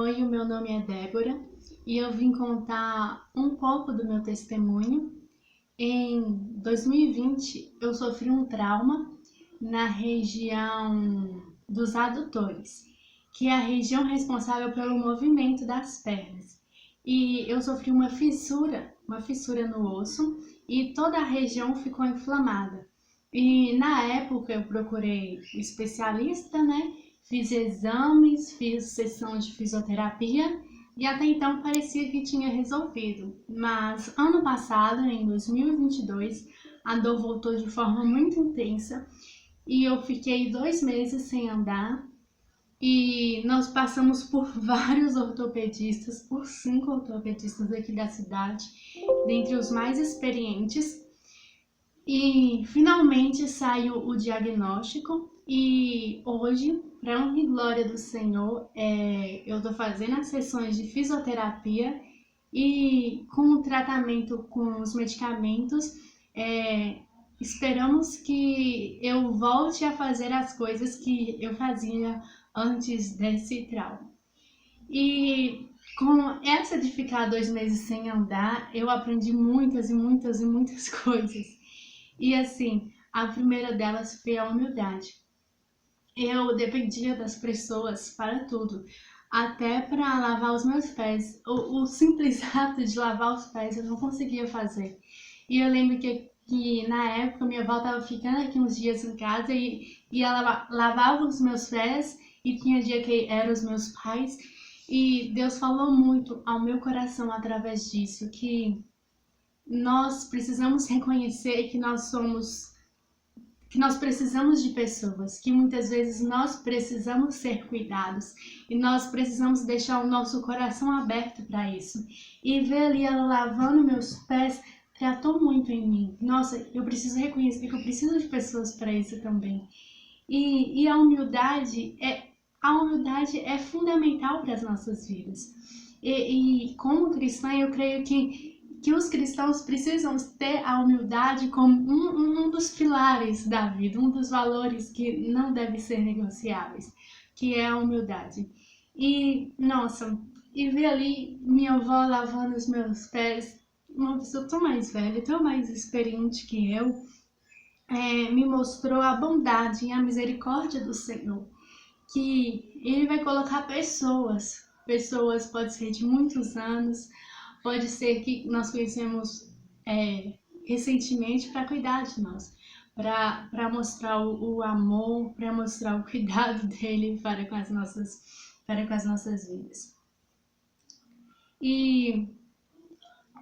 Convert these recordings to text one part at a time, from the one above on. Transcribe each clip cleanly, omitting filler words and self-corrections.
Oi, o meu nome é Débora e eu vim contar um pouco do meu testemunho. Em 2020, eu sofri um trauma na região dos adutores, que é a região responsável pelo movimento das pernas. E eu sofri uma fissura no osso e toda a região ficou inflamada. E na época eu procurei o especialista, né? Fiz exames, fiz sessão de fisioterapia e até então parecia que tinha resolvido. Mas ano passado, em 2022, a dor voltou de forma muito intensa e eu fiquei 2 meses sem andar. E nós passamos por vários ortopedistas, por 5 ortopedistas aqui da cidade, dentre os mais experientes. E finalmente saiu o diagnóstico e hoje, para honra e glória do Senhor, eu estou fazendo as sessões de fisioterapia e com o tratamento com os medicamentos, esperamos que eu volte a fazer as coisas que eu fazia antes desse trauma. E com essa de ficar 2 meses sem andar, eu aprendi muitas e muitas e muitas coisas. E assim, a primeira delas foi a humildade. Eu dependia das pessoas para tudo, até para lavar os meus pés. O simples ato de lavar os pés eu não conseguia fazer. E eu lembro que na época minha avó estava ficando aqui uns dias em casa e ela lavava os meus pés e tinha dia que eram os meus pais. E Deus falou muito ao meu coração através disso, que nós precisamos reconhecer que nós precisamos de pessoas, que muitas vezes nós precisamos ser cuidados e nós precisamos deixar o nosso coração aberto para isso. E ver ali ela lavando meus pés tratou muito em mim. Nossa, eu preciso reconhecer que eu preciso de pessoas para isso também. E a humildade é fundamental para as nossas vidas. E como cristã, eu creio que os cristãos precisam ter a humildade como um dos pilares da vida, um dos valores que não devem ser negociáveis, que é a humildade. E, nossa, e ver ali minha avó lavando os meus pés, uma pessoa tão mais velha, tão mais experiente que eu, me mostrou a bondade e a misericórdia do Senhor, que Ele vai colocar pessoas pode ser de muitos anos, pode ser que nós conhecemos recentemente para cuidar de nós, para mostrar o amor, para mostrar o cuidado dele para com as nossas vidas. E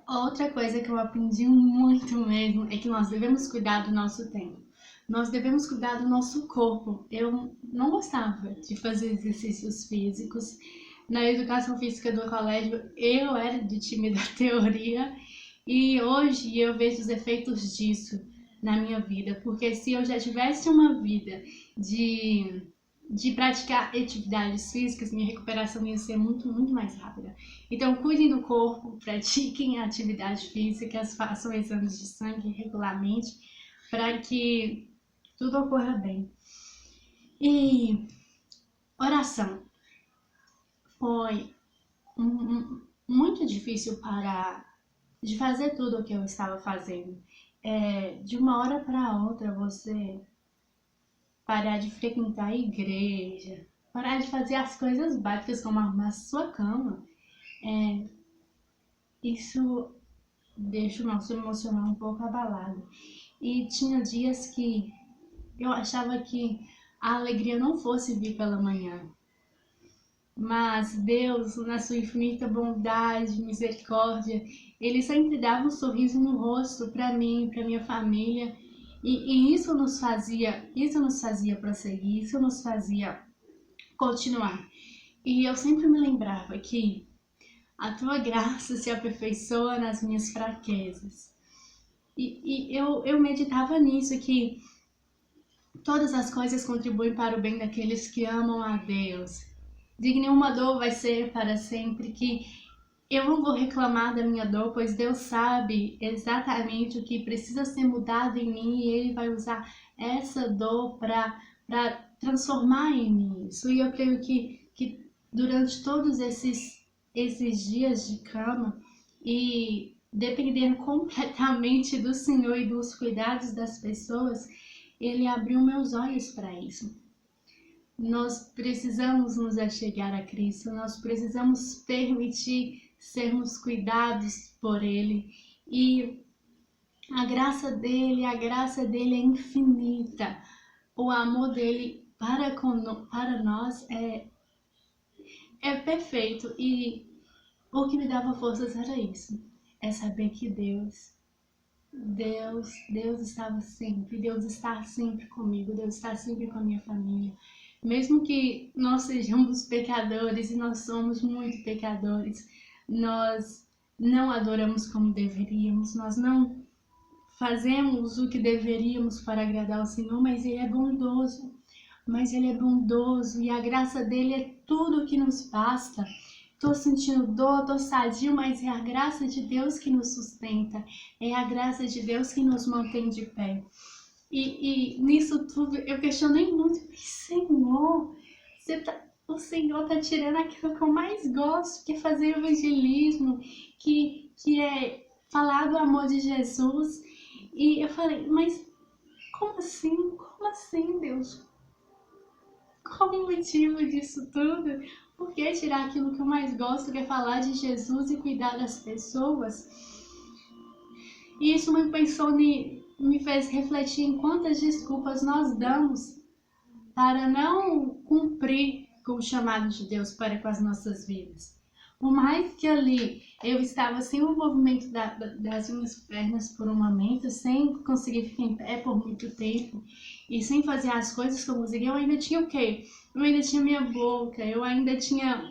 outra coisa que eu aprendi muito mesmo é que nós devemos cuidar do nosso tempo. Nós devemos cuidar do nosso corpo. Eu não gostava de fazer exercícios físicos. Na educação física do colégio, eu era do time da teoria e hoje eu vejo os efeitos disso na minha vida, porque se eu já tivesse uma vida de praticar atividades físicas, minha recuperação ia ser muito, muito mais rápida. Então, cuidem do corpo, pratiquem atividades físicas, façam exames de sangue regularmente para que tudo ocorra bem. E oração. Foi muito difícil parar de fazer tudo o que eu estava fazendo. De uma hora para outra, você parar de frequentar a igreja, parar de fazer as coisas básicas como arrumar sua cama, isso deixa o nosso emocional um pouco abalado. E tinha dias que eu achava que a alegria não fosse vir pela manhã, mas Deus, na sua infinita bondade, misericórdia, Ele sempre dava um sorriso no rosto para mim, para minha família, e isso nos fazia prosseguir, isso nos fazia continuar. E eu sempre me lembrava que a tua graça se aperfeiçoa nas minhas fraquezas. E eu meditava nisso, que todas as coisas contribuem para o bem daqueles que amam a Deus. De que nenhuma dor vai ser para sempre, que eu não vou reclamar da minha dor, pois Deus sabe exatamente o que precisa ser mudado em mim e Ele vai usar essa dor para transformar em mim isso. E eu creio que durante todos esses dias de cama e dependendo completamente do Senhor e dos cuidados das pessoas, Ele abriu meus olhos para isso. Nós precisamos nos achegar a Cristo, nós precisamos permitir sermos cuidados por Ele. E a graça dele é infinita. O amor dele para nós é perfeito. E o que me dava forças era isso. É saber que Deus estava sempre. Deus está sempre comigo. Deus está sempre com a minha família. Mesmo que nós sejamos pecadores, e nós somos muito pecadores, nós não adoramos como deveríamos, nós não fazemos o que deveríamos para agradar ao Senhor, mas Ele é bondoso. E a graça dele é tudo o que nos basta. Tô sentindo dor, tô sadio, mas é a graça de Deus que nos sustenta, é a graça de Deus que nos mantém de pé. E nisso tudo eu questionei muito, Senhor, o Senhor tá tirando aquilo que eu mais gosto, que é fazer evangelismo, que é falar do amor de Jesus. E eu falei, mas como assim? Como assim, Deus? Qual o motivo disso tudo? Por que tirar aquilo que eu mais gosto, que é falar de Jesus e cuidar das pessoas? E isso me fez refletir em quantas desculpas nós damos para não cumprir com o chamado de Deus para com as nossas vidas. Por mais que ali eu estava sem o movimento das minhas pernas por um momento, sem conseguir ficar em pé por muito tempo e sem fazer as coisas que eu conseguia, eu ainda tinha o quê? Eu ainda tinha minha boca, eu ainda tinha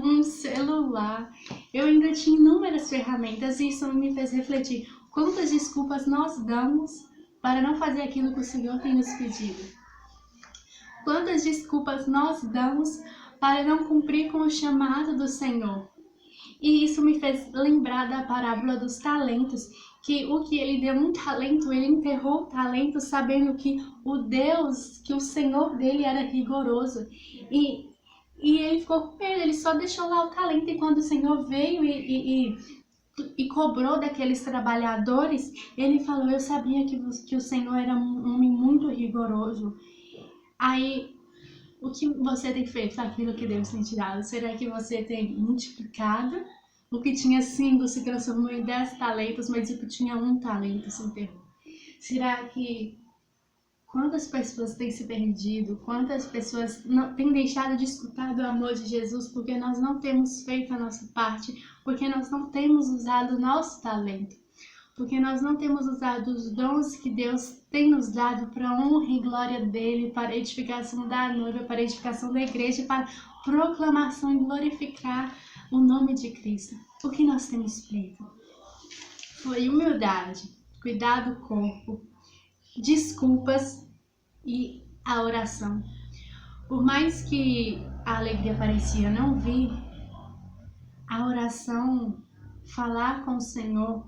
um celular, eu ainda tinha inúmeras ferramentas e isso me fez refletir quantas desculpas nós damos para não fazer aquilo que o Senhor tem nos pedido. Quantas desculpas nós damos para não cumprir com o chamado do Senhor. E isso me fez lembrar da parábola dos talentos, que o que ele deu um talento, ele enterrou o talento sabendo que o Senhor dele era rigoroso. E ele ficou com medo, ele só deixou lá o talento, e quando o Senhor veio e cobrou daqueles trabalhadores, ele falou, eu sabia que o Senhor era um homem muito rigoroso. Aí, o que você tem feito com aquilo que Deus tem te dado? Será que você tem multiplicado? O que tinha 5 se transformou em 10 talentos, mas o que tinha 1 talento se enterrou. Será que quantas pessoas têm se perdido? Quantas pessoas não têm deixado de escutar do amor de Jesus porque nós não temos feito a nossa parte, porque nós não temos usado o nosso talento? Porque nós não temos usado os dons que Deus tem nos dado para a honra e glória dele, para a edificação da noiva, para a edificação da igreja, para a proclamação e glorificar o nome de Cristo. O que nós temos feito? Foi humildade, cuidar do corpo, desculpas e a oração. Por mais que a alegria parecia não vir, a oração, falar com o Senhor,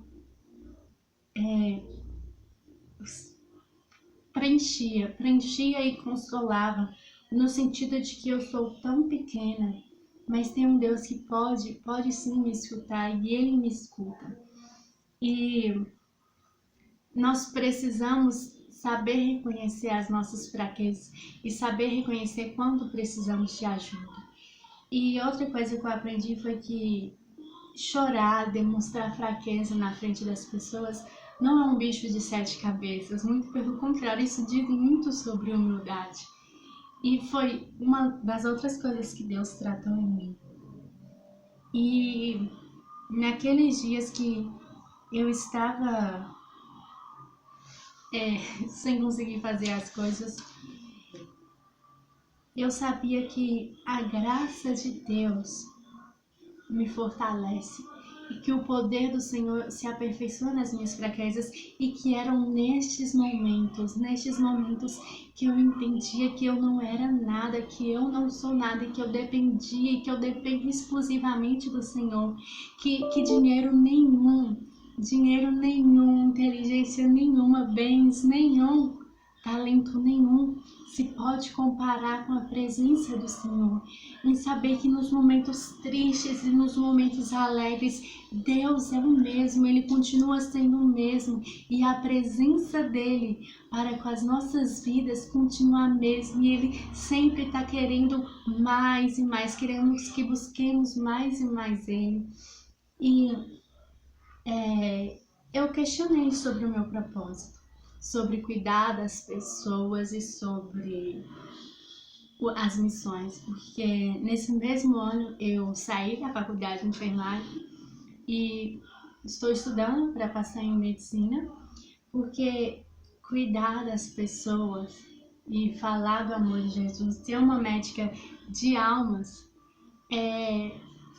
preenchia e consolava, no sentido de que eu sou tão pequena, mas tem um Deus que pode sim me escutar, e Ele me escuta. E nós precisamos saber reconhecer as nossas fraquezas e saber reconhecer quando precisamos de ajuda. E outra coisa que eu aprendi foi que chorar, demonstrar fraqueza na frente das pessoas não é um bicho de 7 cabeças, muito pelo contrário, isso diz muito sobre humildade. E foi uma das outras coisas que Deus tratou em mim. E naqueles dias que eu estava sem conseguir fazer as coisas, eu sabia que a graça de Deus me fortalece e que o poder do Senhor se aperfeiçoa nas minhas fraquezas, e que eram nestes momentos que eu entendia que eu não era nada, que eu não sou nada, e que eu dependia e que eu dependo exclusivamente do Senhor, que dinheiro nenhum, inteligência nenhuma, bens nenhum talento nenhum se pode comparar com a presença do Senhor, em saber que nos momentos tristes e nos momentos alegres, Deus é o mesmo, Ele continua sendo o mesmo, e a presença dEle para com as nossas vidas continua a mesma, e Ele sempre está querendo mais e mais, queremos que busquemos mais e mais Ele. E eu questionei sobre o meu propósito, sobre cuidar das pessoas e sobre as missões, porque nesse mesmo ano eu saí da faculdade de enfermagem e estou estudando para passar em medicina, porque cuidar das pessoas e falar do amor de Jesus, ser uma médica de almas, é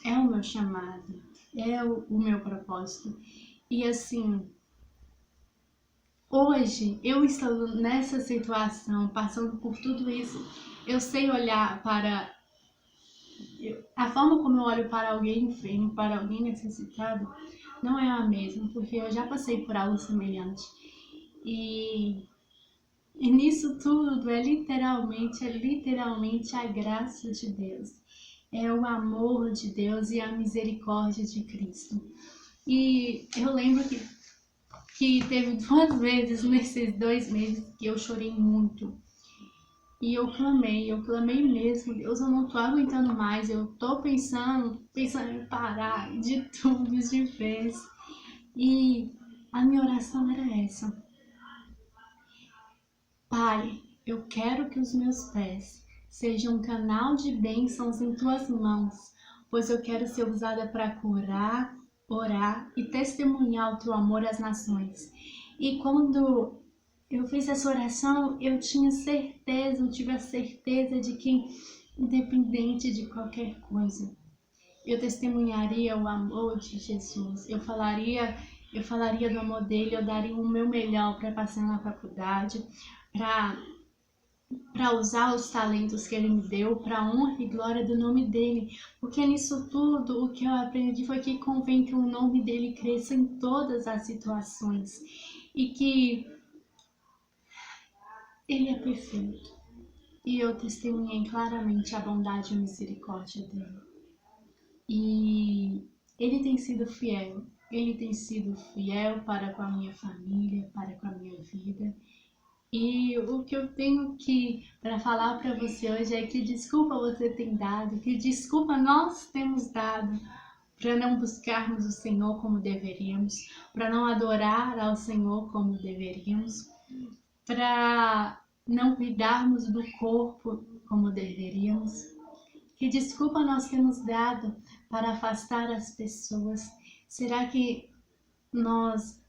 o meu chamado, é o meu propósito. E assim, hoje eu estou nessa situação, passando por tudo isso, eu sei olhar para a forma como eu olho para alguém enfermo, para alguém necessitado, não é a mesma, porque eu já passei por algo semelhante. E nisso tudo é literalmente a graça de Deus. É o amor de Deus e a misericórdia de Cristo. E eu lembro que teve 2 vezes nesses 2 meses que eu chorei muito. E eu clamei mesmo, Deus, eu não tô aguentando mais, eu tô pensando em parar de tudo de vez. E a minha oração era essa: Pai, eu quero que os meus pés sejam um canal de bênçãos em tuas mãos, pois eu quero ser usada para curar, orar e testemunhar o teu amor às nações. E quando eu fiz essa oração, eu tive a certeza de que, independente de qualquer coisa, eu testemunharia o amor de Jesus. Eu falaria do amor dele, eu daria o meu melhor para passar na faculdade, para usar os talentos que ele me deu, para honra e glória do nome dele. Porque nisso tudo, o que eu aprendi foi que convém que o nome dele cresça em todas as situações e que ele é perfeito. E eu testemunhei claramente a bondade e a misericórdia dele. E ele tem sido fiel. Ele tem sido fiel para com a minha família, para com a minha vida. E o que eu tenho para falar para você hoje é que desculpa você tem dado, que desculpa nós temos dado para não buscarmos o Senhor como deveríamos, para não adorar ao Senhor como deveríamos, para não cuidarmos do corpo como deveríamos. Que desculpa nós temos dado para afastar as pessoas? Será que nós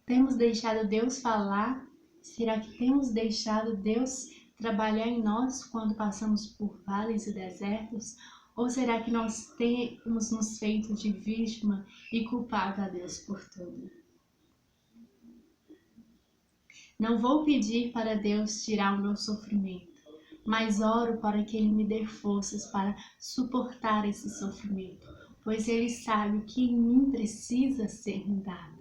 temos deixado Deus falar? Será que temos deixado Deus trabalhar em nós quando passamos por vales e desertos? Ou será que nós temos nos feito de vítima e culpado a Deus por tudo? Não vou pedir para Deus tirar o meu sofrimento, mas oro para que Ele me dê forças para suportar esse sofrimento, pois Ele sabe o que em mim precisa ser mudado.